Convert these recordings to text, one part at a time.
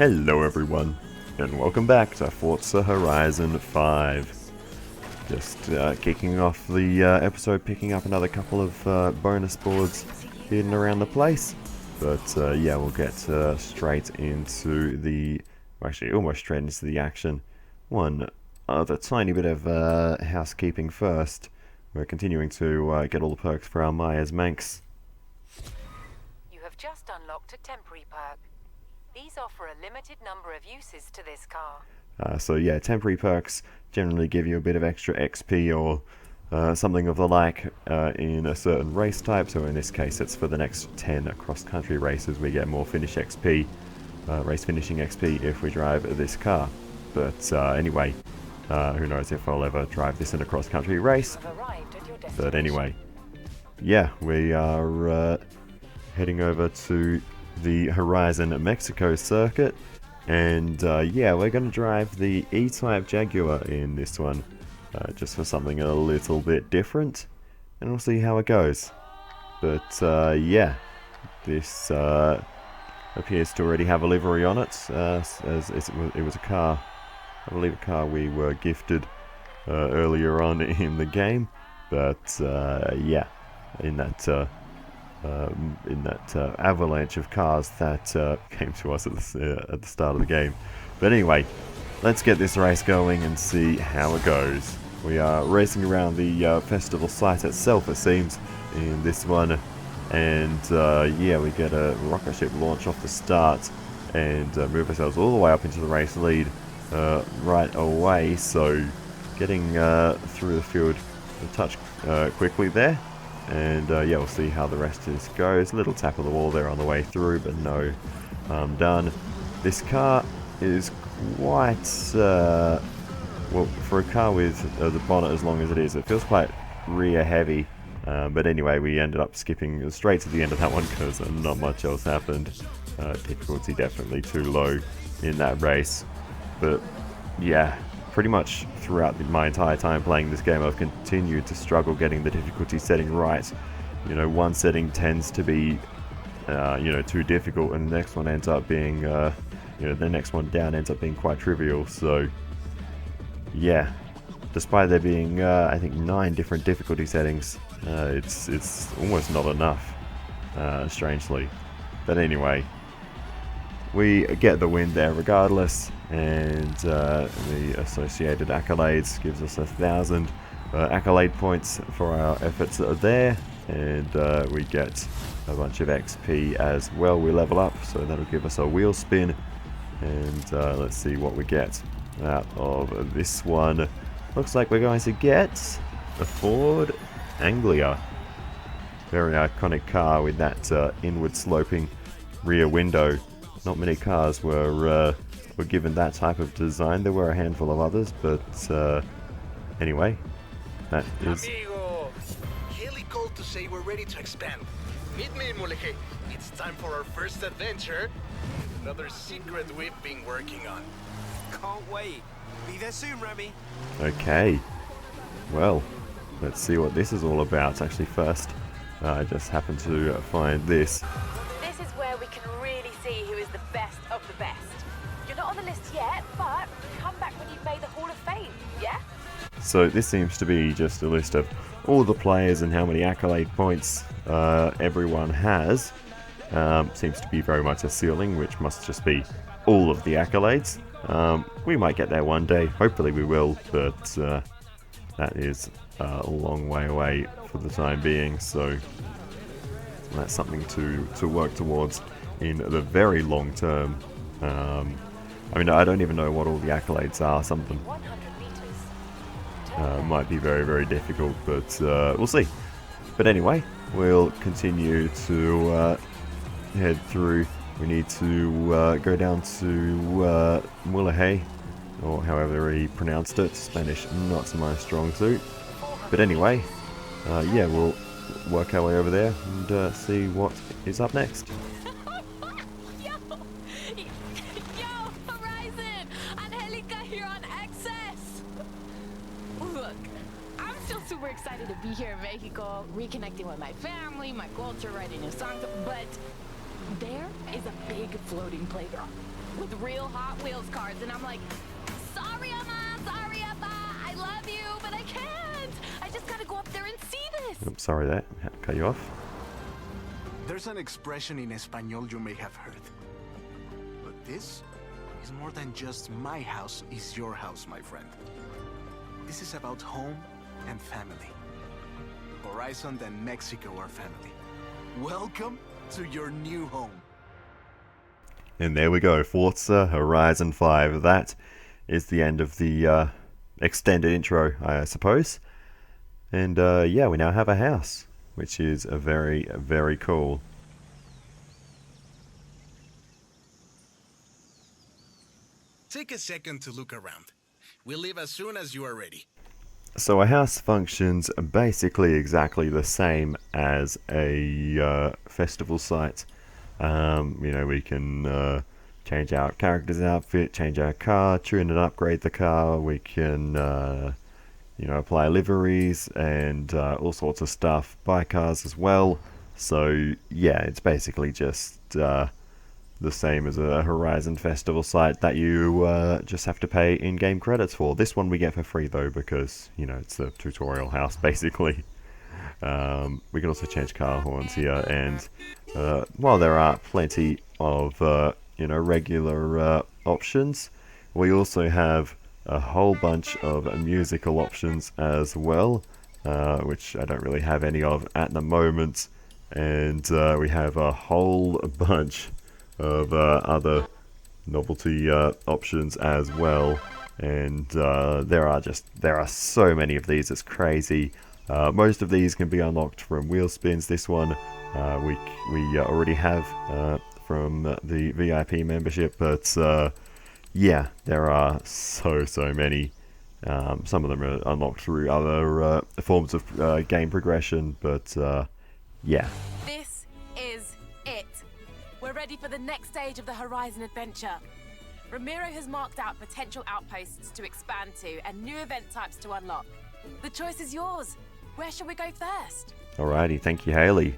Hello everyone, and welcome back to Forza Horizon 5. Just kicking off the episode, picking up another couple of bonus boards hidden around the place. But yeah, we'll get straight into the, actually almost straight into the action. One other tiny bit of housekeeping first. We're continuing to get all the perks for our Maya's Manx. You have just unlocked a temporary perk. These offer a limited number of uses to this car. So yeah, temporary perks generally give you a bit of extra XP or something of the like in a certain race type. So in this case, it's for the next 10 cross-country races. We get more finish XP, race finishing XP if we drive this car. But anyway, who knows if I'll ever drive this in a cross-country race. But anyway, yeah, we are heading over to the Horizon Mexico circuit, and yeah, we're going to drive the E-Type Jaguar in this one, just for something a little bit different, and we'll see how it goes. But yeah, this appears to already have a livery on it, as it was a car, I believe a car we were gifted earlier on in the game. But yeah, in that avalanche of cars that came to us at the start of the game. But anyway, let's get this race going and see how it goes. We are racing around the festival site itself, it seems, in this one. And yeah, we get a rocket ship launch off the start and move ourselves all the way up into the race lead right away. So getting through the field a touch quickly there. And yeah, we'll see how the rest of this goes. A little tap of the wall there on the way through, but no harm done. This car is quite, well, for a car with the bonnet as long as it is, it feels quite rear heavy. But anyway, we ended up skipping straight to the end of that one because not much else happened. Difficulty definitely too low in that race. But yeah, pretty much throughout my entire time playing this game, I've continued to struggle getting the difficulty setting right. You know, one setting tends to be, you know, too difficult, and the next one ends up being, you know, the next one down ends up being quite trivial. So, yeah, despite there being, I think, 9 different difficulty settings, it's almost not enough, strangely. But anyway, we get the win there regardless, and the associated accolades gives us 1,000 accolade points for our efforts that are there, and we get a bunch of XP as well. We level up, so that'll give us a wheel spin, and let's see what we get out of this one. Looks like we're going to get a Ford Anglia. Very iconic car with that inward sloping rear window. Not many cars were given that type of design. There were a handful of others, but anyway, that is... Amigo, Haley called to say we're ready to expand. Meet me, Muleje. It's time for our first adventure. Another secret we've been working on. Can't wait. Be there soon, Remy. Okay. Well, let's see what this is all about. Actually, first, I just happened to find this. This is where we can really see who is the best of the best. You're not on the list yet, but come back when you've made the Hall of Fame, yeah? So this seems to be just a list of all the players and how many accolade points everyone has. Seems to be very much a ceiling, which must just be all of the accolades. We might get there one day, hopefully we will, but that is a long way away for the time being, so that's something to work towards in the very long term. I mean, I don't even know what all the accolades are. Some of them might be very, very difficult, but we'll see. But anyway, we'll continue to head through. We need to go down to Mulegé, or however he pronounced it. Spanish, not my strong suit. But anyway, yeah, we'll work our way over there and see what is up next. Yo, Horizon! Angelica here on Access! Look, I'm still super excited to be here in Mexico, reconnecting with my family, my culture, writing new songs, but there is a big floating playground. with real Hot Wheels cars, and I'm like, sorry, Emma, I love you, but I can't. I just gotta go up there and see this. Oops, sorry that. Cut you off. There's an expression in Espanol you may have heard. But this is more than just my house is your house, my friend. This is about home and family. Horizon and Mexico are family. Welcome to your new home. And there we go, Forza Horizon 5. That is the end of the extended intro, I suppose. And yeah, we now have a house, which is a very, very cool. Take a second to look around. We'll leave as soon as you are ready. So a house functions basically exactly the same as a festival site. You know, we can change our character's outfit, change our car, tune and upgrade the car. We can, you know, apply liveries and all sorts of stuff. Buy cars as well. So yeah, it's basically just the same as a Horizon Festival site that you just have to pay in-game credits for. This one we get for free though, because, you know, it's the tutorial house basically. We can also change car horns here, and while there are plenty of you know, regular options, we also have a whole bunch of musical options as well, which I don't really have any of at the moment, and we have a whole bunch of other novelty options as well, and there are so many of these, it's crazy. Most of these can be unlocked from wheel spins. This one we already have from the VIP membership, but yeah, there are so many. Some of them are unlocked through other forms of game progression, but yeah. This is it. We're ready for the next stage of the Horizon adventure. Ramiro has marked out potential outposts to expand to and new event types to unlock. The choice is yours. Where should we go first? Alrighty, thank you, Haley.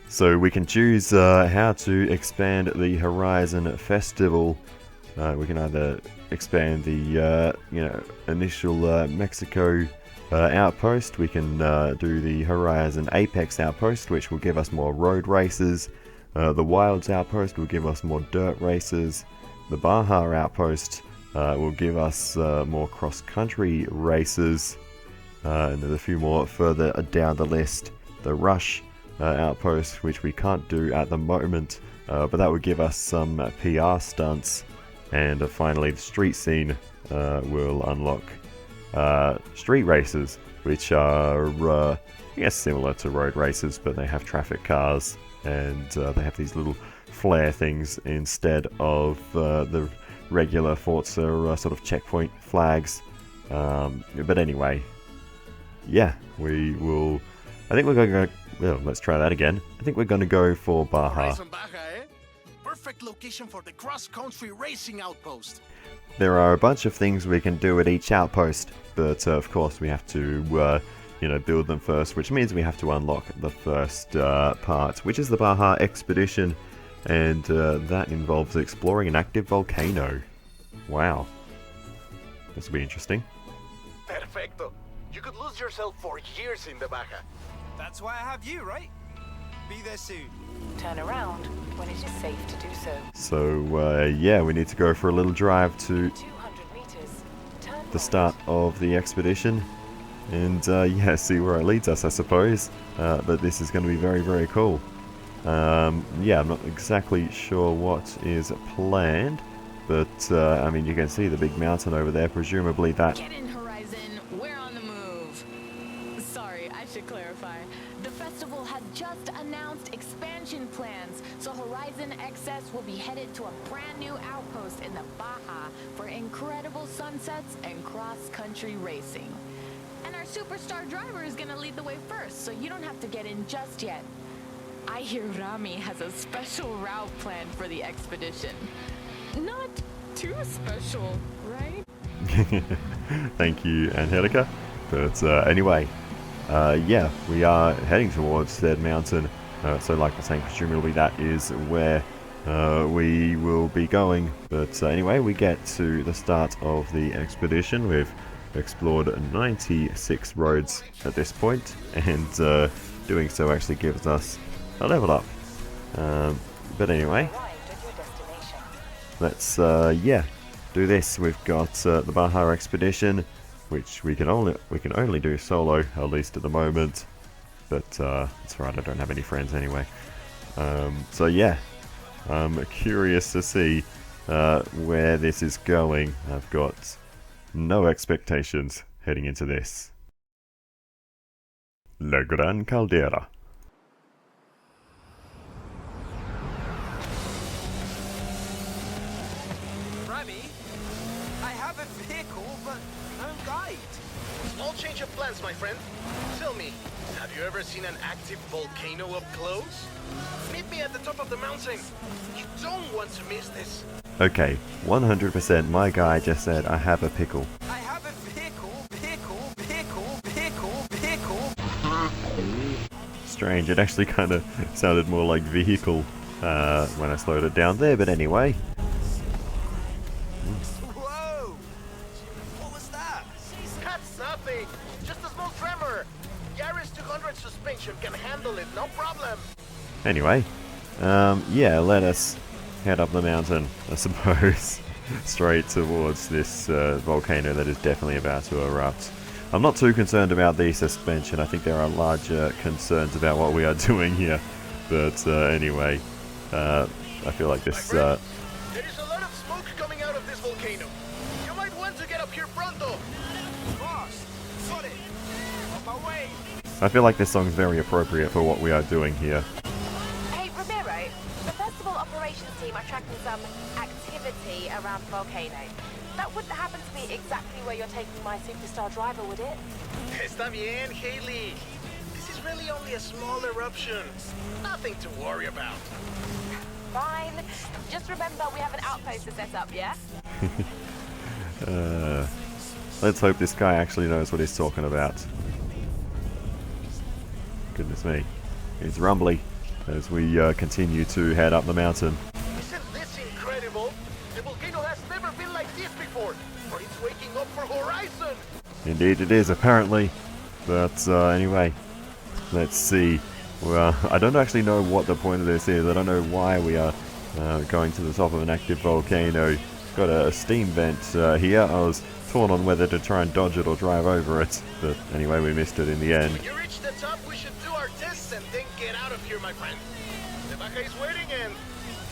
So we can choose how to expand the Horizon Festival. We can either expand the you know, initial Mexico outpost. We can do the Horizon Apex outpost, which will give us more road races. The Wilds outpost will give us more dirt races. The Baja outpost will give us more cross-country races. And there's a few more further down the list. The Rush outpost, which we can't do at the moment, but that would give us some PR stunts. And finally, the street scene will unlock street races, which are, I guess, similar to road races, but they have traffic cars, and they have these little flare things instead of the regular Forza sort of checkpoint flags. But anyway, yeah, we will. I think we're going to go. Well, let's try that again. I think we're going to go for Baja. Horizon Baja, eh? Perfect location for the cross-country racing outpost. There are a bunch of things we can do at each outpost, but of course we have to, you know, build them first, which means we have to unlock the first part, which is the Baja Expedition, and that involves exploring an active volcano. Wow, this will be interesting. Perfecto. You could lose yourself for years in the Baja. That's why I have you, right? Be there soon. Turn around when it is safe to do so. So yeah, we need to go for a little drive to 200 meters. Turn the start of the expedition, and yeah, see where it leads us, I suppose. But this is going to be very cool. Yeah, I'm not exactly sure what is planned, but I mean, you can see the big mountain over there. Presumably that. Get in, Horizon. We're on the move. Sorry, I should clarify. The festival has just announced expansion plans, so Horizon XS will be headed to a brand new outpost in the Baja for incredible sunsets and cross-country racing. And our superstar driver is gonna lead the way first, so you don't have to get in just yet. I hear Rami has a special route planned for the expedition. Not too special, right? Thank you, Angelica. But anyway, yeah, we are heading towards said mountain. So like I was saying, presumably that is where we will be going. But anyway, we get to the start of the expedition. We've explored 96 roads at this point, and doing so actually gives us a level up. But anyway, let's yeah, do this. We've got the Baja expedition, which we can only do solo, at least at the moment. But it's alright, I don't have any friends anyway. So yeah, I'm curious to see where this is going. I've got no expectations heading into this. La Gran Caldera. Remy, I have a vehicle, but no guide. Small change of plans, my friend. Tell me, have you ever seen an active volcano up close? Meet me at the top of the mountain. You don't want to miss this. Okay, 100% my guy just said I have a pickle. I have a vehicle. Strange, it actually kind of sounded more like vehicle when I slowed it down there, but anyway. Whoa! What was that? That's nothing. Just a small tremor. Yaris 200 suspension can handle it, no problem. Anyway, yeah, let us head up the mountain, I suppose, straight towards this volcano that is definitely about to erupt. I'm not too concerned about the suspension. I think there are larger concerns about what we are doing here. But anyway, I feel like this... There is a lot of smoke coming out of this volcano. You might want to get up here pronto. Boss, got it. On my way. I feel like this song is very appropriate for what we are doing here. Hey, Ramiro, the festival operations team are tracking some activity around the volcano. That wouldn't happen to be exactly where you're taking my superstar driver, would it? Está bien, Haley. This is really only a small eruption. Nothing to worry about. Fine. Just remember we have an outpost to set up, yeah? Let's hope this guy actually knows what he's talking about. Goodness me. It's rumbly as we continue to head up the mountain. Isn't this incredible? The volcano has never been like this before, but it's waking up for Horizon. Indeed it is, apparently. But anyway, let's see. Well, I don't actually know what the point of this is. I don't know why we are going to the top of an active volcano. Got a steam vent here. I was torn on whether to try and dodge it or drive over it. But anyway, we missed it in the end. When you reach the top, we should do our tests and then get out of here, my friend. The Baja is waiting, and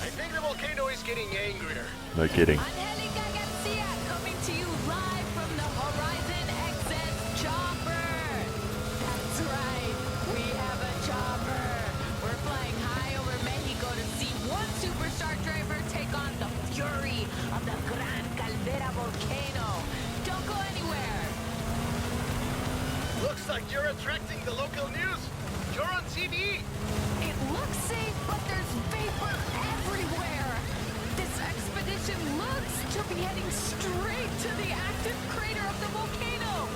I think the volcano is getting angrier. No kidding. Angelica Garcia coming to you live from the Horizon XS chopper. That's right, we have a chopper. We're flying high over Mexico to see one superstar driver take on the fury of the Gran Caldera volcano. Don't go anywhere. Looks like you're attracting the local news. You're on TV. It looks safe, but there's vapor everywhere. This expedition looks to be heading straight to the active crater of the volcano.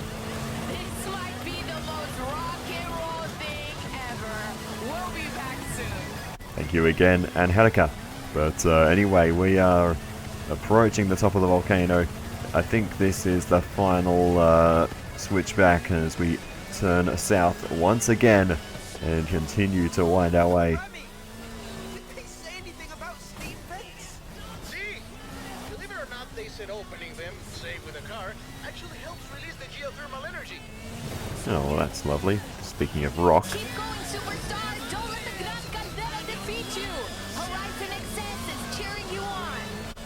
This might be the most rock and roll thing ever. We'll be back soon. Thank you again, Angelica. But anyway, we are approaching the top of the volcano. I think this is the final switchback as we turn south once again and continue to wind our way. Remy, did they say anything about steam vents? See? Believe it or not, they said opening them, say with a car, actually helps release the geothermal energy. Oh, well, that's lovely. Speaking of rock. Keep going, superstar. Don't let the Gran Caldera defeat you. Horizon XS is cheering you on.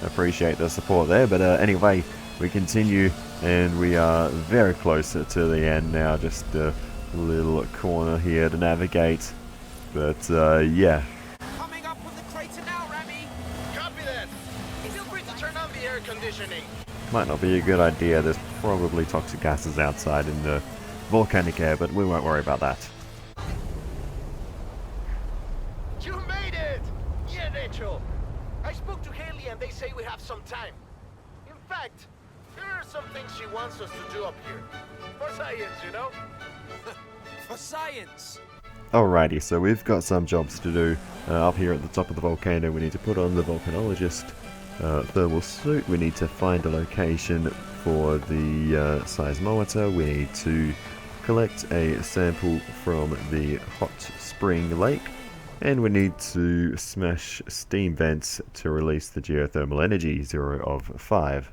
Appreciate the support there, but anyway, we continue and we are very close to the end now. Just a little corner here to navigate, but yeah. Coming up with the crater now, Remy. Copy that. Feel free to turn on the air conditioning. Might not be a good idea. There's probably toxic gases outside in the volcanic air, but we won't worry about that. You made it! Yeah, Rachel. I spoke to Haley and they say we have some time. In fact, here are some things she wants us to do up here. For science, you know? For science. Alrighty, so we've got some jobs to do. Up here at the top of the volcano, we need to put on the volcanologist thermal suit. We need to find a location for the seismometer. We need to collect a sample from the hot spring lake. And we need to smash steam vents to release the geothermal energy, 0 of 5.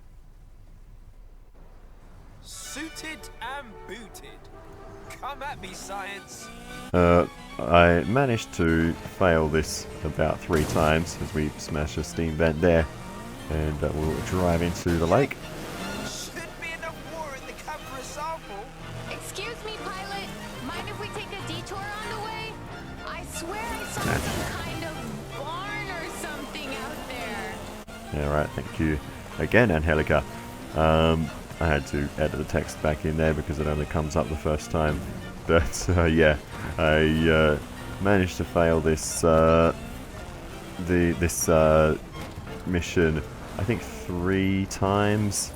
Suited and booted. Come at me, science. I managed to fail this about 3 times as we smash a steam vent there. And we'll drive into the lake. Should be enough water in the cup for a sample. Excuse me, pilot. Mind if we take a detour on the way? I swear I saw some kind of barn or something out there. Alright, thank you again, Angelica. I had to edit the text back in there because it only comes up the first time. But yeah, I managed to fail this this mission, I think 3 times.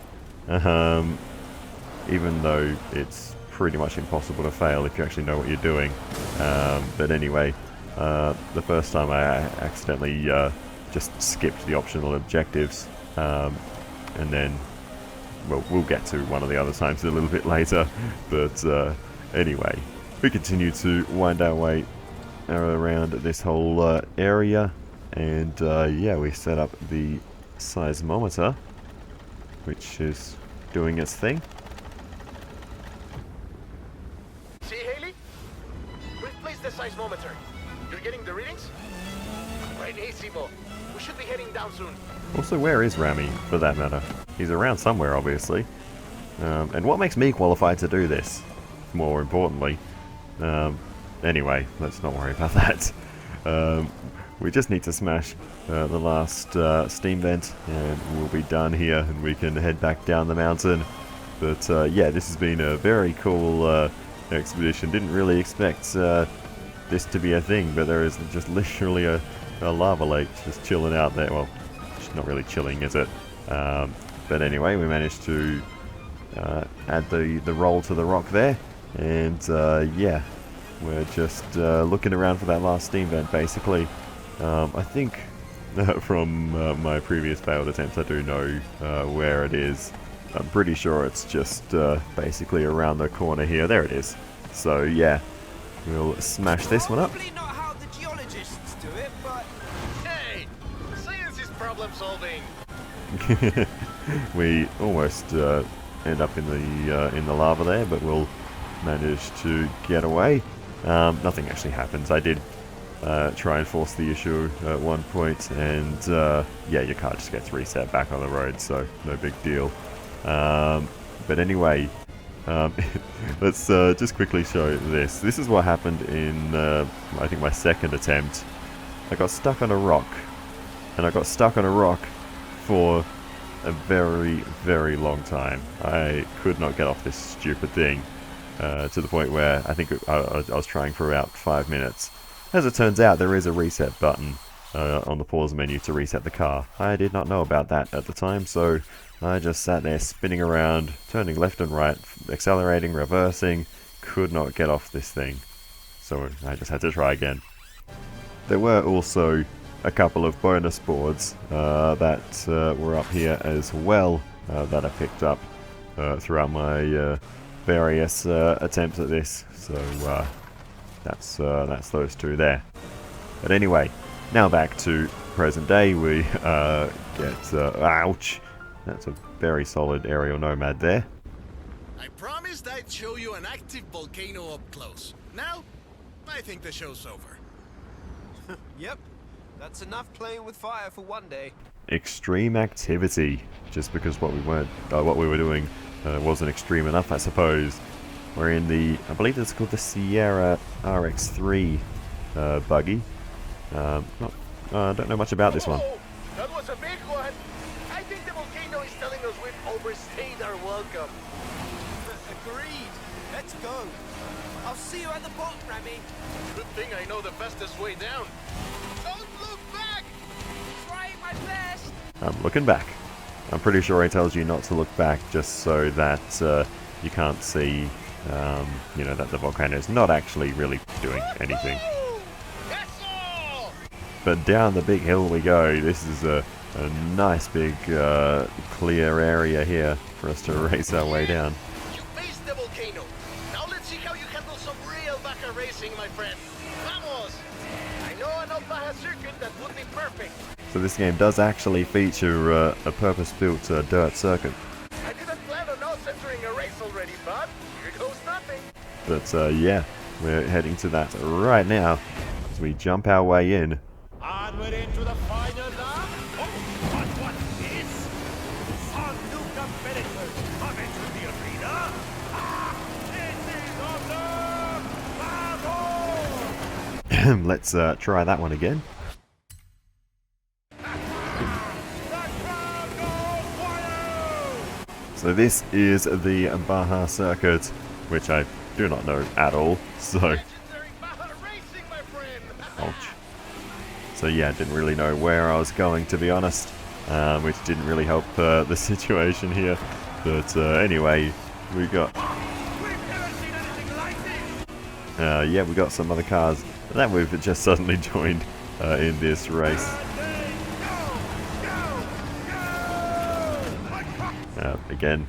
Even though it's pretty much impossible to fail if you actually know what you're doing. But anyway, the first time I accidentally just skipped the optional objectives, and then, well, we'll get to one of the other times a little bit later. But anyway, we continue to wind our way around this whole area, and yeah, we set up the seismometer, which is doing its thing. See, Haley? We've placed the seismometer. You're getting the readings? Buenísimo. We should be heading down soon. Also, where is Rami, for that matter? He's around somewhere, obviously. And what makes me qualified to do this? More importantly. Anyway, let's not worry about that. We just need to smash the last steam vent, and we'll be done here, and we can head back down the mountain. But yeah, this has been a very cool expedition. Didn't really expect this to be a thing, but there is just literally a lava lake just chilling out there. Well, it's not really chilling, is it? But anyway, we managed to add the roll to the rock there, and yeah, we're just looking around for that last steam vent, basically. I think from my previous failed attempts, I do know where it is. I'm pretty sure it's just basically around the corner here. There it is. So yeah, we'll smash this one up. Probably not how the geologists do it, but Hey! Science is problem solving. We almost end up in the lava there, but we'll manage to get away. Nothing actually happens. I did try and force the issue at one point, and yeah, your car just gets reset back on the road, so no big deal. But anyway, let's just quickly show this. This is what happened in, I think, my second attempt. I got stuck on a rock, and I got stuck on a rock for a very, very long time. I could not get off this stupid thing, to the point where I think I was trying for about 5 minutes. As it turns out, there is a reset button on the pause menu to reset the car. I did not know about that at the time, so I just sat there spinning around, turning left and right, accelerating, reversing, could not get off this thing. So I just had to try again. There were also a couple of bonus boards that were up here as well that I picked up throughout my various attempts at this. So that's those two there. But anyway, now back to present day. We get ouch. That's a very solid aerial nomad there. I promised I'd show you an active volcano up close. Now, I think the show's over. yep, that's enough playing with fire for one day. Extreme activity. Just because what we were doing wasn't extreme enough, I suppose. We're in the, I believe it's called the Sierra RX3 buggy. I don't know much about this one. Whoa, that was a big one. I think the volcano is telling us we've overstayed our welcome. Agreed. Let's go. I'll see you at the boat, Rami. Good thing I know the fastest way down. Don't look back! Trying my best. I'm looking back. I'm pretty sure it tells you not to look back just so that you can't see You know, that the volcano is not actually really doing anything. But down the big hill we go. This is a nice big clear area here for us to race our way down. You faced the volcano. Now let's see how you handle some real Baja racing, my friend. Vamos! I know an old Baja circuit that would be perfect. So this game does actually feature a purpose-built dirt circuit. I didn't plan on us entering a race already, but here goes nothing. But yeah, we're heading to that right now as we jump our way in. And we're into the final lap. Oh, but what's this? Some new competitors come into the arena. Ah, this is on the Let's try that one again. So this is the Baja circuit, which I do not know at all, so... Legendary Baja racing, my friend. Ouch. So yeah, didn't really know where I was going, to be honest, which didn't really help the situation here. But anyway, we got... yeah, we got some other cars that we've just suddenly joined in this race. Again,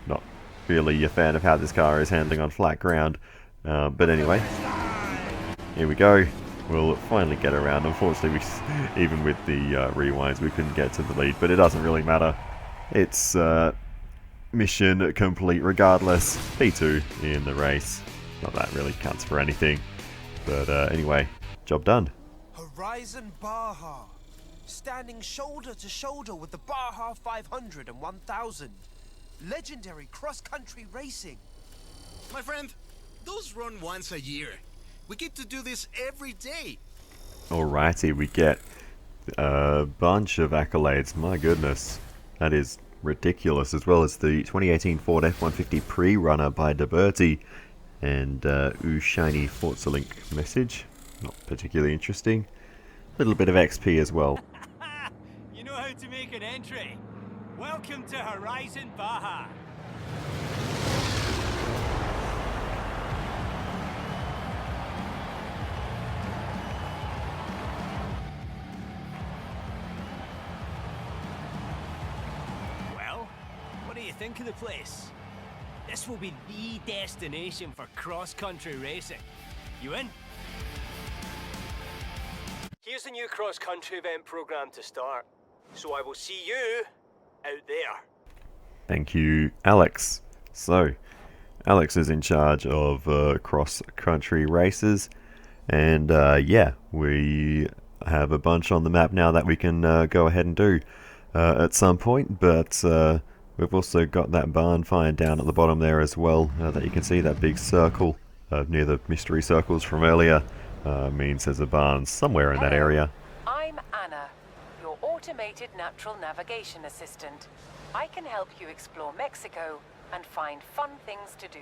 not really a fan of how this car is handling on flat ground. But anyway, here we go. We'll finally get around. Unfortunately, even with the rewinds, we couldn't get to the lead. But it doesn't really matter. It's mission complete regardless. P2 in the race. Not that really counts for anything. But anyway, job done. Horizon Baja, standing shoulder to shoulder with the Baja 500 and 1000. Legendary cross-country racing. My friend, those run once a year. We get to do this every day. Alrighty, we get a bunch of accolades. My goodness, that is ridiculous. As well as the 2018 Ford F-150 pre-runner by DeBerti and ooh shiny Forza Link message. Not particularly interesting. A little bit of XP as well. You know how to make an entry. Welcome to Horizon Baja. Well, what do you think of the place? This will be the destination for cross-country racing. You in? Here's the new cross-country event program to start. So I will see you out there. Thank you, Alex. So, Alex is in charge of cross-country races, and yeah, we have a bunch on the map now that we can go ahead and do at some point, but we've also got that barn fire down at the bottom there as well, that you can see, that big circle near the mystery circles from earlier, means there's a barn somewhere in that area. I'm Anna, your automated natural navigation assistant. I can help you explore Mexico and find fun things to do.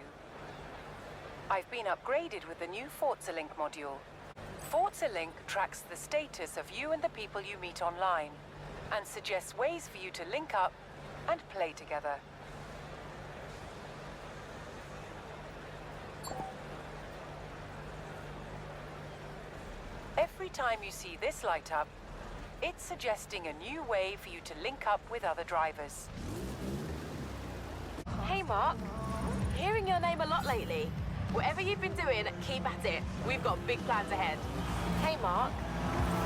I've been upgraded with the new Forza Link module. Forza Link tracks the status of you and the people you meet online, and suggests ways for you to link up and play together. Every time you see this light up, it's suggesting a new way for you to link up with other drivers. Hey Mark, hearing your name a lot lately. Whatever you've been doing, keep at it. We've got big plans ahead. Hey Mark,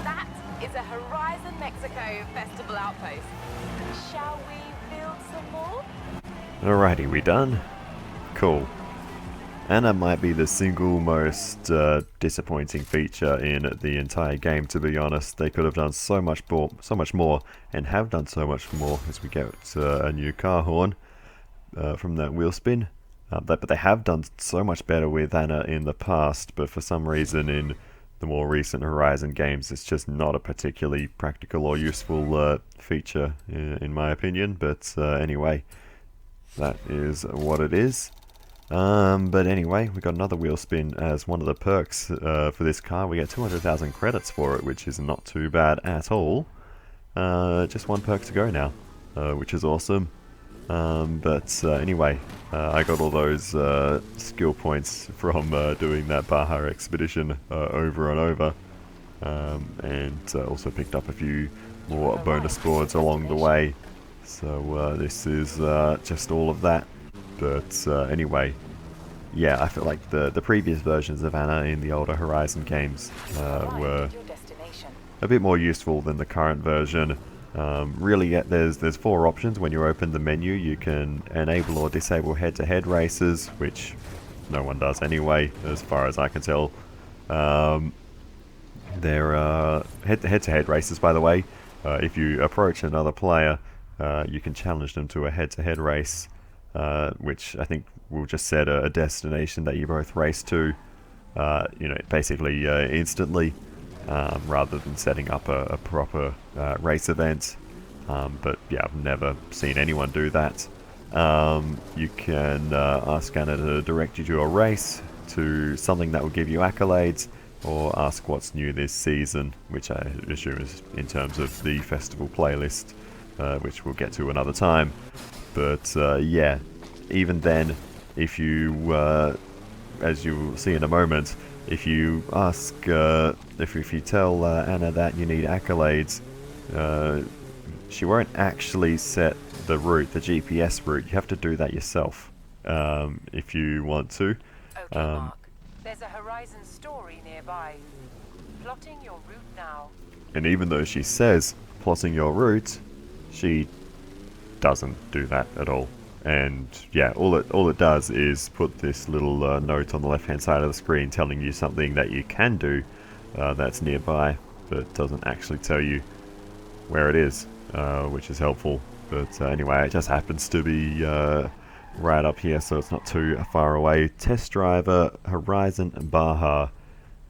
that is a Horizon Mexico Festival outpost. Shall we build some more? Alrighty, we done? Cool. Anna might be the single most disappointing feature in the entire game, to be honest. They could have done so much more, and have done so much more as we get a new car horn from that wheel spin. But they have done so much better with Anna in the past, but for some reason in the more recent Horizon games it's just not a particularly practical or useful feature in my opinion. But anyway, that is what it is. But anyway, we got another wheel spin as one of the perks for this car. We get 200,000 credits for it, which is not too bad at all. Just one perk to go now, which is awesome. But anyway, I got all those skill points from doing that Baja expedition over and over, and also picked up a few more bonus boards along the way. So this is just all of that. But anyway, yeah, I feel like the previous versions of Anna in the older Horizon games were a bit more useful than the current version. Really, there's 4 options when you open the menu. You can enable or disable head-to-head races, which no one does anyway, as far as I can tell. There are head-to-head races, by the way. If you approach another player, you can challenge them to a head-to-head race, which I think will just set a destination that you both race to, basically instantly. Rather than setting up a proper race event. But yeah, I've never seen anyone do that. You can ask Anna to direct you to a race, to something that will give you accolades, or ask what's new this season, which I assume is in terms of the festival playlist, which we'll get to another time. But yeah, even then, if you, as you'll see in a moment, if you ask, if you tell Anna that you need accolades, she won't actually set the route, the GPS route. You have to do that yourself, if you want to. Okay, Mark. There's a Horizon story nearby. Plotting your route now. And even though she says plotting your route, she doesn't do that at all. And yeah, all it does is put this little note on the left-hand side of the screen telling you something that you can do that's nearby, but doesn't actually tell you where it is, which is helpful. But anyway, it just happens to be right up here, so it's not too far away. Test Driver Horizon Baja.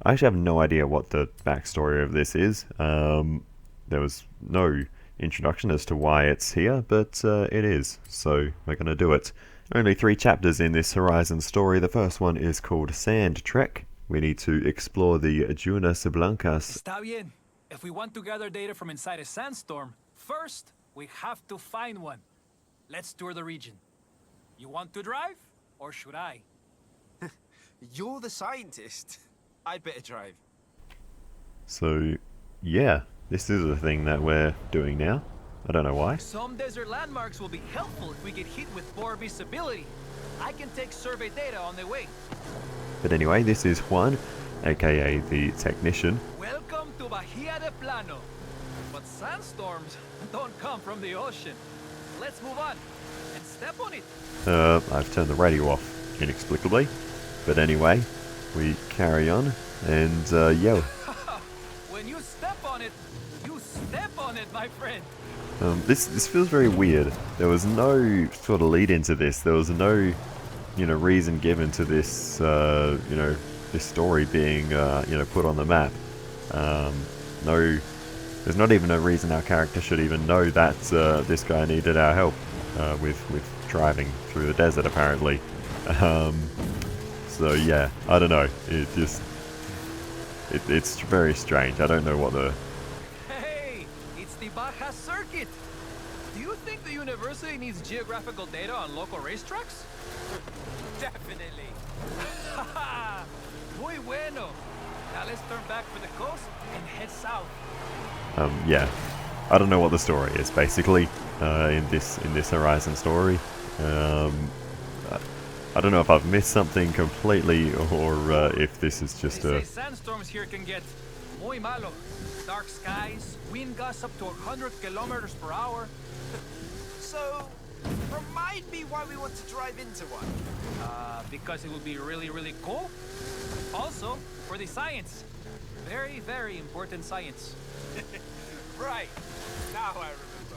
I actually have no idea what the backstory of this is. There was no introduction as to why it's here, but it is, so we're going to do it. Only 3 chapters in this Horizon story. The first one is called Sand Trek. We need to explore the Dunas Blancas. Está bien. If we want to gather data from inside a sandstorm, first we have to find one. Let's tour the region. You want to drive, or should I? You're the scientist. I'd better drive. So, yeah, this is a thing that we're doing now. I don't know why. Some desert landmarks will be helpful if we get hit with poor visibility. I can take survey data on the way. But anyway, this is Juan, aka the technician. Welcome to Bahia de Plano. But sandstorms don't come from the ocean. Let's move on and step on it. I've turned the radio off inexplicably. But anyway, we carry on and yeah. When you step on it, you step on it, my friend. This feels very weird. There was no sort of lead into this. There was no, reason given to this, this story being, put on the map. No, there's not even a reason our character should even know that this guy needed our help with driving through the desert, apparently. So yeah, I don't know. It just, it's very strange. I don't know what the. Hey, it's the Baja Circuit. Do you think the university needs geographical data on local racetracks? Definitely. Muy bueno. Now let's turn back for the coast and head south. Yeah, I don't know what the story is basically in this Horizon story. I don't know if I've missed something completely or if this is just they say sandstorms here can get muy malo. Dark skies, wind gusts up to 100 kilometers per hour. So, remind me why we want to drive into one. Because it will be really, really cool. Also, for the science. Very, very important science. Right. Now I remember.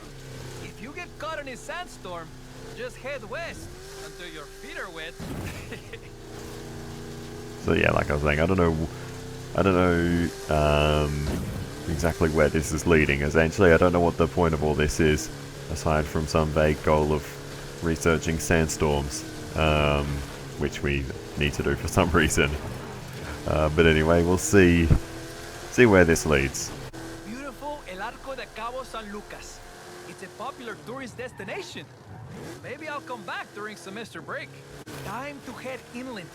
If you get caught in a sandstorm, just head west until your feet are wet. So yeah, like I was saying, I don't know exactly where this is leading. Essentially, I don't know what the point of all this is, aside from some vague goal of researching sandstorms, which we need to do for some reason. But anyway, we'll see where this leads. Beautiful El Arco de Cabo San Lucas. It It's a popular tourist destination. Maybe I'll come back during semester break. Time to head inland.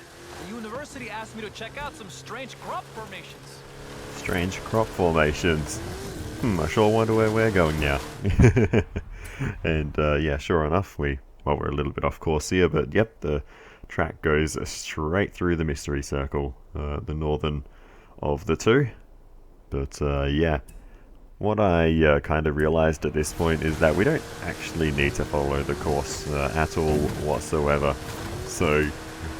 The university asked me to check out some strange crop formations. Strange crop formations. I sure wonder where we're going now. And yeah, sure enough, we're a little bit off course here, but yep, the track goes straight through the mystery circle, the northern of the two. But yeah, what I kind of realized at this point is that we don't actually need to follow the course at all whatsoever. So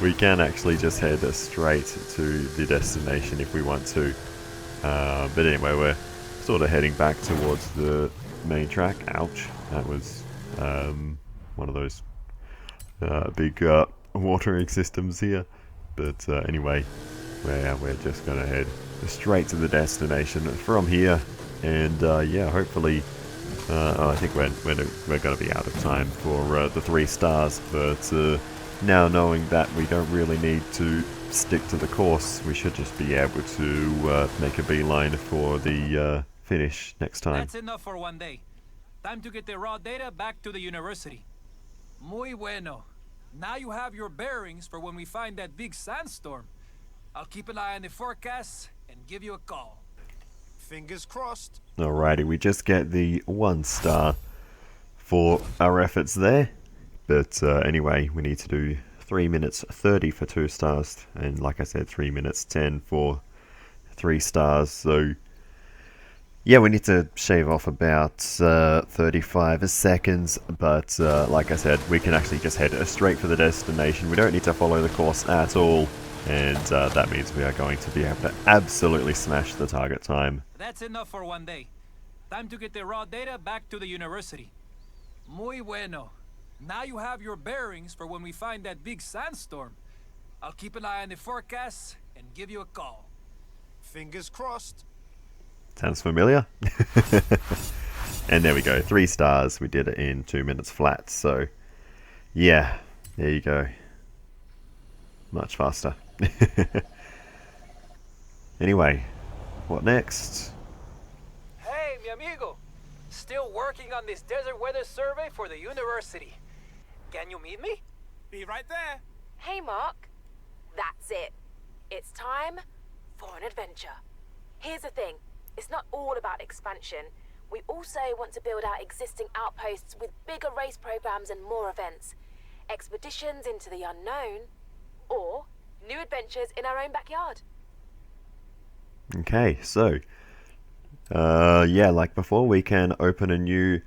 we can actually just head straight to the destination if we want to. But anyway, we're sort of heading back towards the main track. Ouch, that was one of those big watering systems here. But anyway, we're just going to head straight to the destination from here. And yeah, hopefully, I think we're going to be out of time for the 3 stars. But now knowing that we don't really need to stick to the course, we should just be able to make a beeline for the finish next time. That's enough for one day. Time to get the raw data back to the university. Muy bueno. Now you have your bearings for when we find that big sandstorm. I'll keep an eye on the forecast and give you a call. Fingers crossed. Alrighty, we just get the 1 star for our efforts there. But anyway, we need to do 3 minutes 30 for 2 stars. And like I said, 3 minutes 10 for 3 stars. So yeah, we need to shave off about 35 seconds, but like I said, we can actually just head straight for the destination. We don't need to follow the course at all, and that means we are going to be able to absolutely smash the target time. That's enough for one day. Time to get the raw data back to the university. Muy bueno. Now you have your bearings for when we find that big sandstorm. I'll keep an eye on the forecast and give you a call. Fingers crossed. Sounds familiar? And there we go, 3 stars. We did it in 2 minutes flat, so yeah, there you go. Much faster. Anyway, what next? Hey, mi amigo. Still working on this desert weather survey for the university. Can you meet me? Be right there. Hey, Mark. That's it. It's time for an adventure. Here's the thing. It's not all about expansion. We also want to build out existing outposts with bigger race programs and more events. Expeditions into the unknown, or new adventures in our own backyard. Okay, so yeah, like before, we can open a new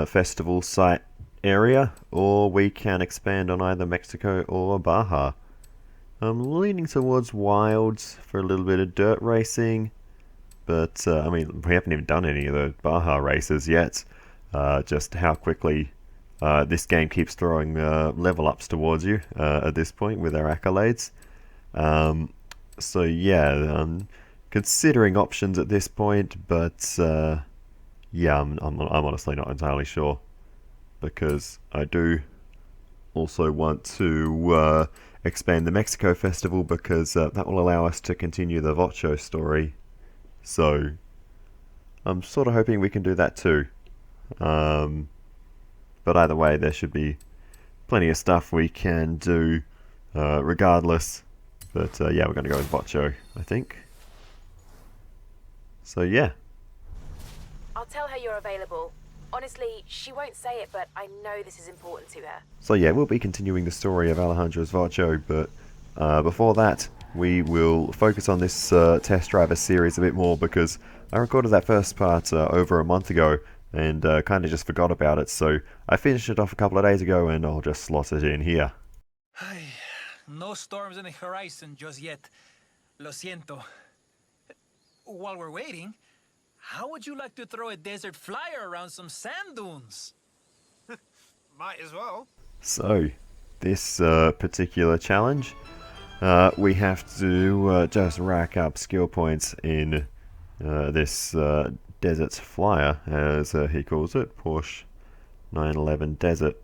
festival site area, or we can expand on either Mexico or Baja. I'm leaning towards Wilds for a little bit of dirt racing. But, I mean, we haven't even done any of the Baja races yet. Just how quickly this game keeps throwing level ups towards you at this point with our accolades. So, yeah, I'm considering options at this point, but, yeah, I'm honestly not entirely sure. Because I do also want to expand the Mexico Festival, because that will allow us to continue the Vocho story. So, I'm sort of hoping we can do that too. But either way, there should be plenty of stuff we can do regardless. But yeah, we're going to go with Vocho, I think. So yeah. I'll tell her you're available. Honestly, she won't say it, but I know this is important to her. So yeah, we'll be continuing the story of Alejandro's Vocho, but before that, we will focus on this test driver series a bit more, because I recorded that first part over a month ago and kind of just forgot about it, so I finished it off a couple of days ago and I'll just slot it in here. No storms in the horizon just yet. Lo siento. While we're waiting, how would you like to throw a desert flyer around some sand dunes? Might as well. So, this particular challenge, we have to just rack up skill points in this desert flyer, as he calls it, Porsche 911 Desert.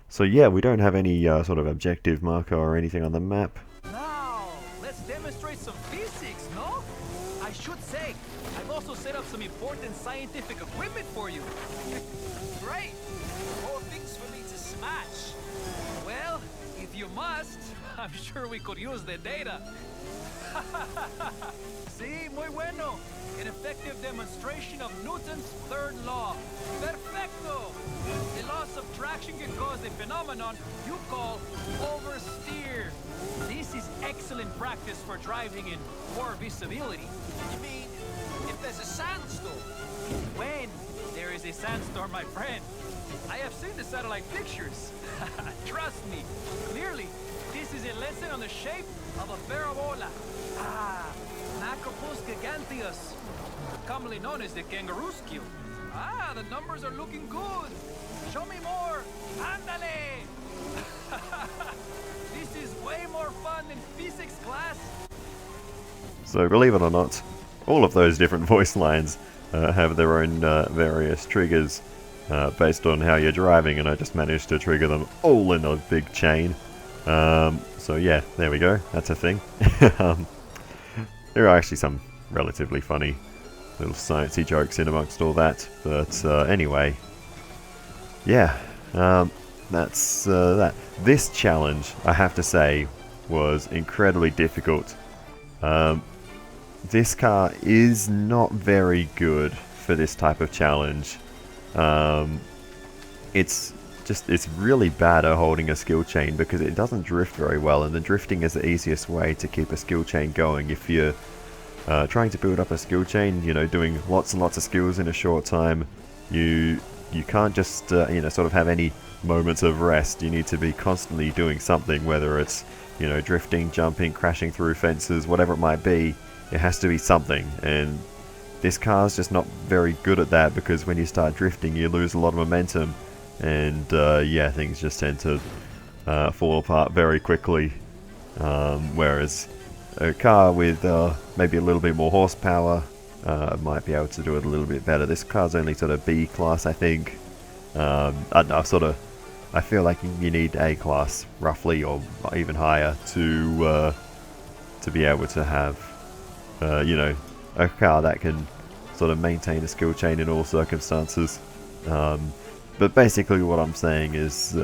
So yeah, we don't have any sort of objective marker or anything on the map. Now, let's demonstrate some physics, no? I should say, I've also set up some important scientific equipment for you. Great! More things for me to smash. Well, if you must, I'm sure we could use the data. Sí, muy bueno. An effective demonstration of Newton's third law. Perfecto! The loss of traction can cause a phenomenon you call oversteer. This is excellent practice for driving in poor visibility. You mean, if there's a sandstorm? When there is a sandstorm, my friend. I have seen the satellite pictures. Trust me. Clearly, this is a lesson on the shape of a parabola. Ah, Macropus giganteus, commonly known as the kangaroo skill. Ah, the numbers are looking good. Show me more. Ándale. This is way more fun than physics class. So believe it or not, all of those different voice lines have their own various triggers based on how you're driving, and I just managed to trigger them all in a big chain. So yeah, there we go, that's a thing. There are actually some relatively funny little sciencey jokes in amongst all that, but anyway, yeah, that's that. This challenge, I have to say, was incredibly difficult. This car is not very good for this type of challenge. It's really bad at holding a skill chain because it doesn't drift very well, and the drifting is the easiest way to keep a skill chain going. If you're trying to build up a skill chain, you know, doing lots and lots of skills in a short time, you can't just sort of have any moments of rest. You need to be constantly doing something, whether it's, you know, drifting, jumping, crashing through fences, whatever it might be. It has to be something, and this car's just not very good at that, because when you start drifting you lose a lot of momentum, and yeah, things just tend to fall apart very quickly, whereas a car with maybe a little bit more horsepower might be able to do it a little bit better. This car's only sort of B class, I think. I don't know, I feel like you need A class roughly, or even higher, to be able to have you know, a car that can sort of maintain a skill chain in all circumstances. But basically what I'm saying is,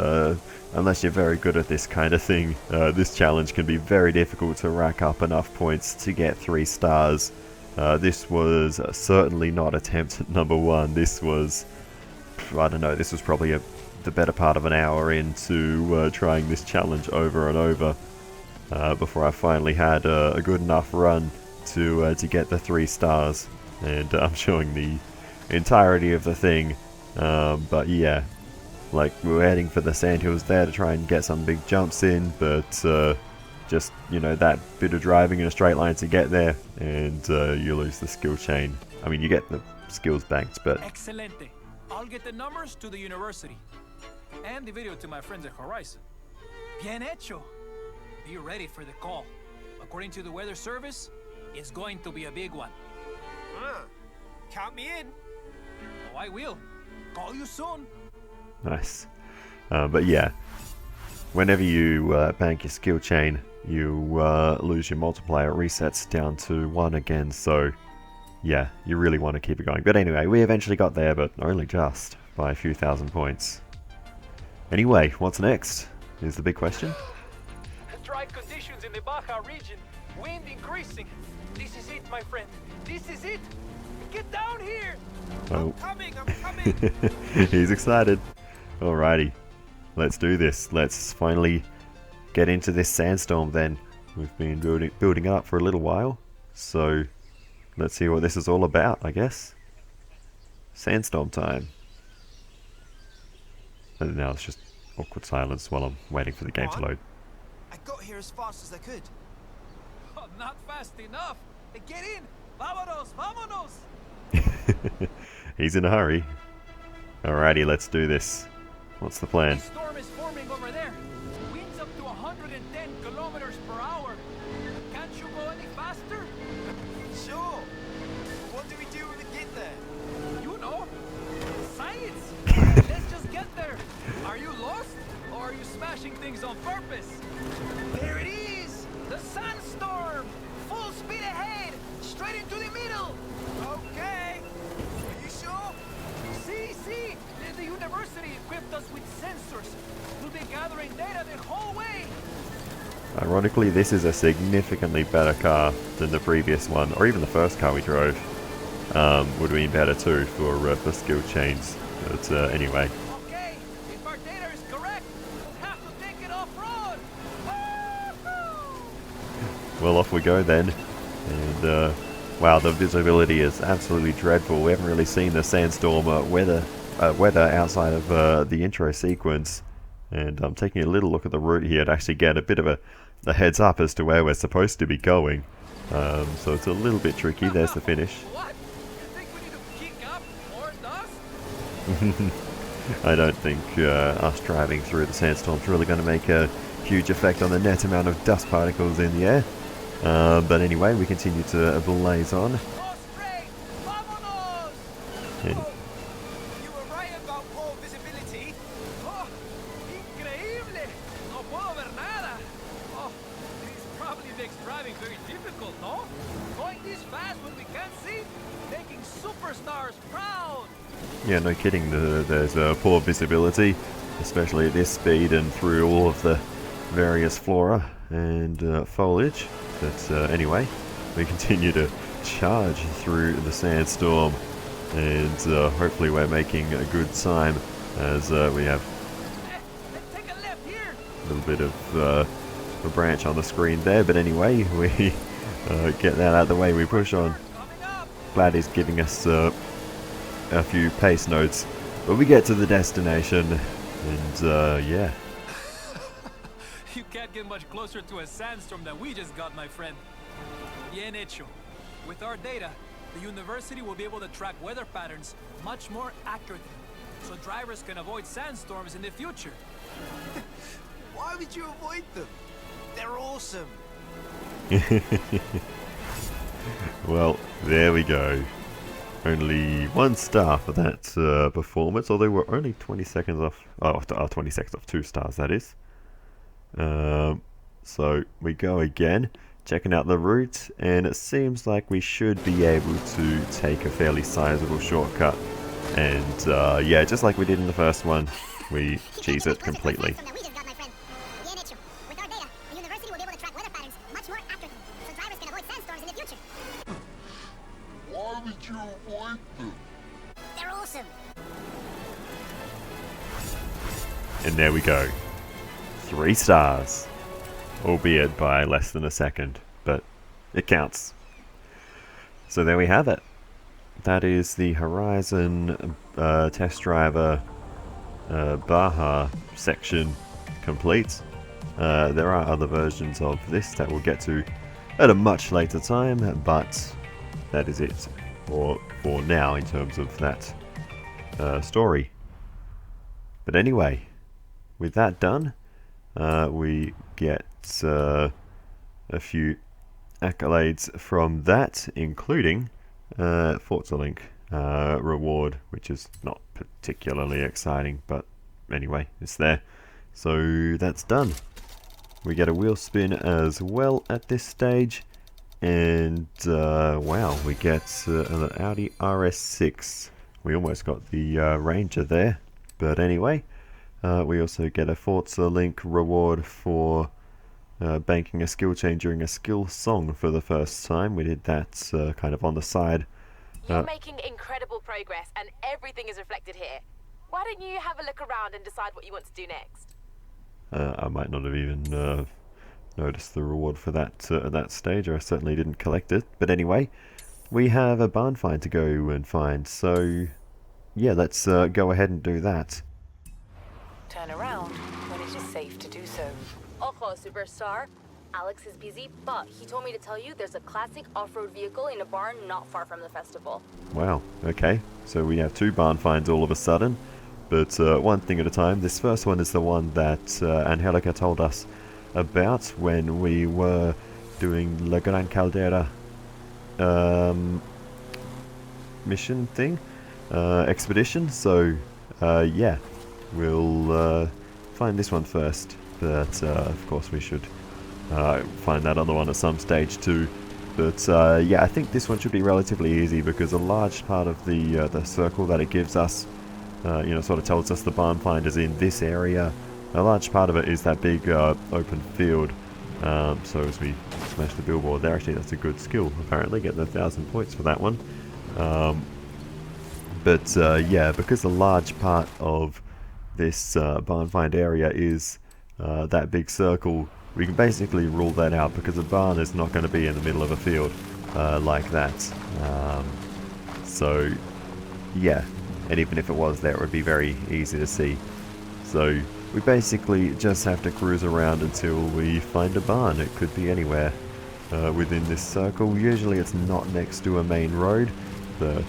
unless you're very good at this kind of thing, this challenge can be very difficult to rack up enough points to get 3 stars. This was certainly not attempt number 1. This was, I don't know, this was probably the better part of an hour into trying this challenge over and over before I finally had a good enough run to get the 3 stars. And I'm showing the entirety of the thing. But yeah, like, we were heading for the sandhills there to try and get some big jumps in, but just, you know, that bit of driving in a straight line to get there, and you lose the skill chain. I mean, you get the skills banked, but... Excelente. I'll get the numbers to the university, and the video to my friends at Horizon. Bien hecho. Be ready for the call. According to the weather service, it's going to be a big one. Count me in. Oh, I will. Call you soon. Nice. But yeah, whenever you bank your skill chain, you lose your multiplier. It resets down to 1 again, so yeah, you really want to keep it going. But anyway, we eventually got there, but only just by a few thousand points. Anyway, what's next is the big question. Dry conditions in the Baja region. Wind increasing. This is it, my friend. This is it. Get down here. Oh. I'm coming. He's excited. Alrighty, let's do this. Let's finally get into this sandstorm then. We've been building up for a little while, so let's see what this is all about, I guess. Sandstorm time. And now it's just awkward silence while I'm waiting for the game to load. I got here as fast as I could. Oh, not fast enough. Get in. Vámonos, vámonos. He's in a hurry. Alrighty, let's do this. What's the plan? The storm is forming over there. Winds up to 110 kilometers per hour. Can't you go any faster? Sure. What do we do when we get there? You know, science. Let's just get there. Are you lost, or are you smashing things on purpose? There it is. The sandstorm. Full speed ahead. Straight into the middle. Okay. with sensors. We'll be gathering data the whole way. Ironically, this is a significantly better car than the previous one, or even the first car we drove. Would have been better too for skill chains. But anyway. Okay, if our data is correct, we'll have to take it off-road. Well, off we go then. And wow, the visibility is absolutely dreadful. We haven't really seen the sandstorm weather outside of the intro sequence. And I'm taking a little look at the route here to actually get a bit of a heads up as to where we're supposed to be going. So it's a little bit tricky. There's the finish. What? You think we need to kick up more dust? I don't think us driving through the sandstorm's really going to make a huge effect on the net amount of dust particles in the air. But anyway, we continue to blaze on. Go straight! Vámonos! And You were right about poor visibility. Oh, increíble! No puedo ver nada. Oh, this probably makes driving very difficult, no? Going this fast when we can't see, making superstars proud. yeah, no kidding, there's poor visibility, especially at this speed and through all of the various flora and foliage. But anyway, we continue to charge through the sandstorm, and hopefully we're making a good time as we have Let's take a left here. a little bit of a branch on the screen there. But anyway, we get that out of the way, we push on. Coming up. Glad he's giving us a few pace notes, but we get to the destination, and yeah. You can't get much closer to a sandstorm than we just got, my friend. Bien hecho. With our data, the university will be able to track weather patterns much more accurately, so drivers can avoid sandstorms in the future. Why would you avoid them? They're awesome. Well, there we go. Only 1 star for that performance, although we're only 20 seconds off. Oh, 20 seconds off 2 stars, that is. So we go again, checking out the route, and it seems like we should be able to take a fairly sizable shortcut. And yeah, just like we did in the first one, we cheese it completely. Why would you avoid them? They're awesome. And there we go. 3 stars. Albeit by less than a second, but it counts. So there we have it. That is the Horizon Test Driver Baja section complete. There are other versions of this that we'll get to at a much later time, but that is it for now in terms of that story. But anyway, with that done, we get a few accolades from that, including Forza Link reward, which is not particularly exciting, but anyway, it's there. So that's done. We get a wheel spin as well at this stage, and wow, we get an Audi RS6. We almost got the Ranger there, but anyway, we also get a Forza Link reward for banking a skill chain during a skill song for the first time. We did that kind of on the side. You're making incredible progress, and everything is reflected here. Why don't you have a look around and decide what you want to do next? I might not have even noticed the reward for that at that stage, or I certainly didn't collect it. But anyway, we have a barn find to go and find, so yeah, let's go ahead and do that. Turn around when it is safe to do so. Ojo, superstar. Alex is busy, but he told me to tell you there's a classic off-road vehicle in a barn not far from the festival. Wow, okay, so we have 2 barn finds all of a sudden, but one thing at a time. This first one is the one that Angelica told us about when we were doing La Gran Caldera mission thing, expedition, so yeah, we'll find this one first, but of course we should find that other one at some stage too. But yeah, I think this one should be relatively easy because a large part of the circle that it gives us sort of tells us the barn find is in this area. A large part of it is that big open field. So as we smash the billboard there, actually that's a good skill apparently, getting 1,000 points for that one. Yeah, because a large part of this barn find area is that big circle, we can basically rule that out because a barn is not going to be in the middle of a field like that. So yeah, and even if it was there, it would be very easy to see. So we basically just have to cruise around until we find a barn. It could be anywhere within this circle. Usually it's not next to a main road, but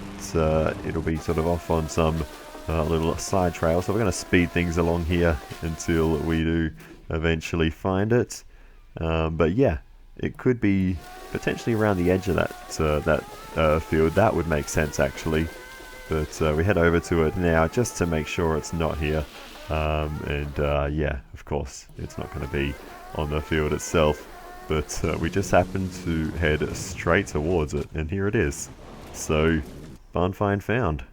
it'll be sort of off on some little side trail. So we're going to speed things along here until we do eventually find it. But yeah, it could be potentially around the edge of that field. That would make sense actually. But we head over to it now just to make sure it's not here. Yeah, of course, it's not going to be on the field itself. But we just happen to head straight towards it, and here it is. So, barn find found.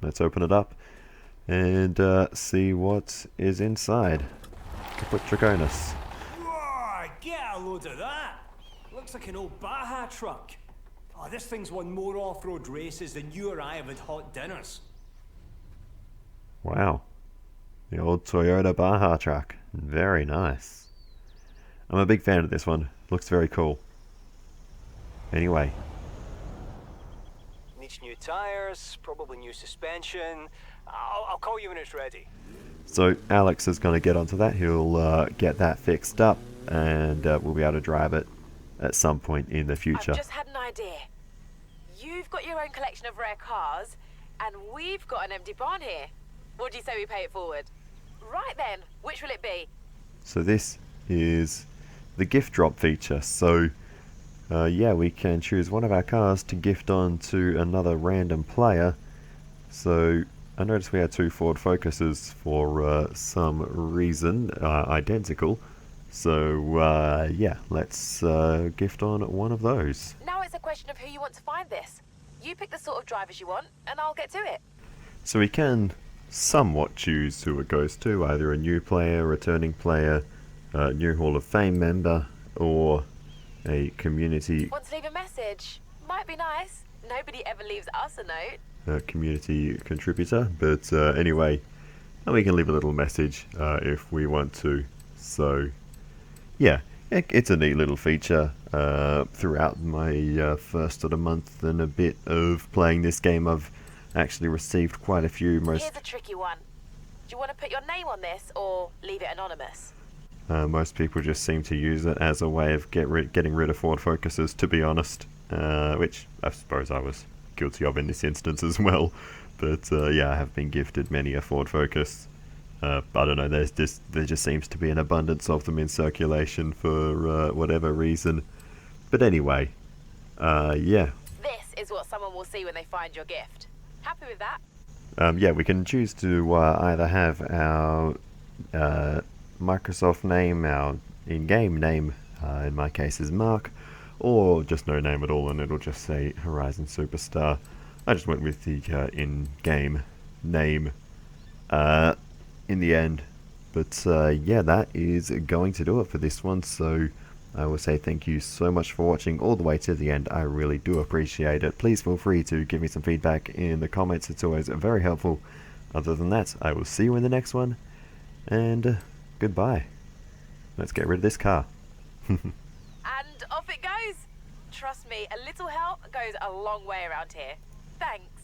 Let's open it up and see what is inside. Kaput Draconis. Roar, get a load of that! Looks like an old Baja truck. Oh, this thing's won more off-road races than you or I have had hot dinners. Wow. The old Toyota Baja truck. Very nice. I'm a big fan of this one. Looks very cool. Anyway. Needs new tires, probably new suspension. I'll call you when it's ready. So Alex is going to get onto that. He'll get that fixed up, and we'll be able to drive it at some point in the future. I've just had an idea. You've got your own collection of rare cars, and we've got an empty barn here. What do you say we pay it forward? Right then, which will it be? So this is the gift drop feature. So yeah, we can choose one of our cars to gift on to another random player. So I noticed we had 2 Ford Focuses for some reason, identical. So yeah, let's gift on one of those. Now it's a question of who you want to find this. You pick the sort of drivers you want, and I'll get to it. So we can somewhat choose who it goes to, either a new player, returning player, new Hall of Fame member, or a community... Want to leave a message? Might be nice. Nobody ever leaves us a note. Community contributor, but anyway, we can leave a little message if we want to. So yeah, it's a neat little feature. Throughout my first sort of month and a bit of playing this game, I've actually received quite a few. Here's a tricky one. Do you want to put your name on this or leave it anonymous? Most people just seem to use it as a way of getting rid of Ford Focuses, to be honest, which I suppose I was guilty of in this instance as well. But yeah, I have been gifted many a Ford Focus. I don't know, there just seems to be an abundance of them in circulation for whatever reason. But anyway, yeah. This is what someone will see when they find your gift. Happy with that? Yeah, we can choose to either have our Microsoft name, our in-game name, in my case is Mark, or just no name at all and it'll just say Horizon Superstar. I just went with the in-game name in the end. But yeah, that is going to do it for this one, so I will say thank you so much for watching all the way to the end. I really do appreciate it. Please feel free to give me some feedback in the comments. It's always very helpful. Other than that, I will see you in the next one, and goodbye. Let's get rid of this car. And off it goes. Trust me, a little help goes a long way around here. Thanks.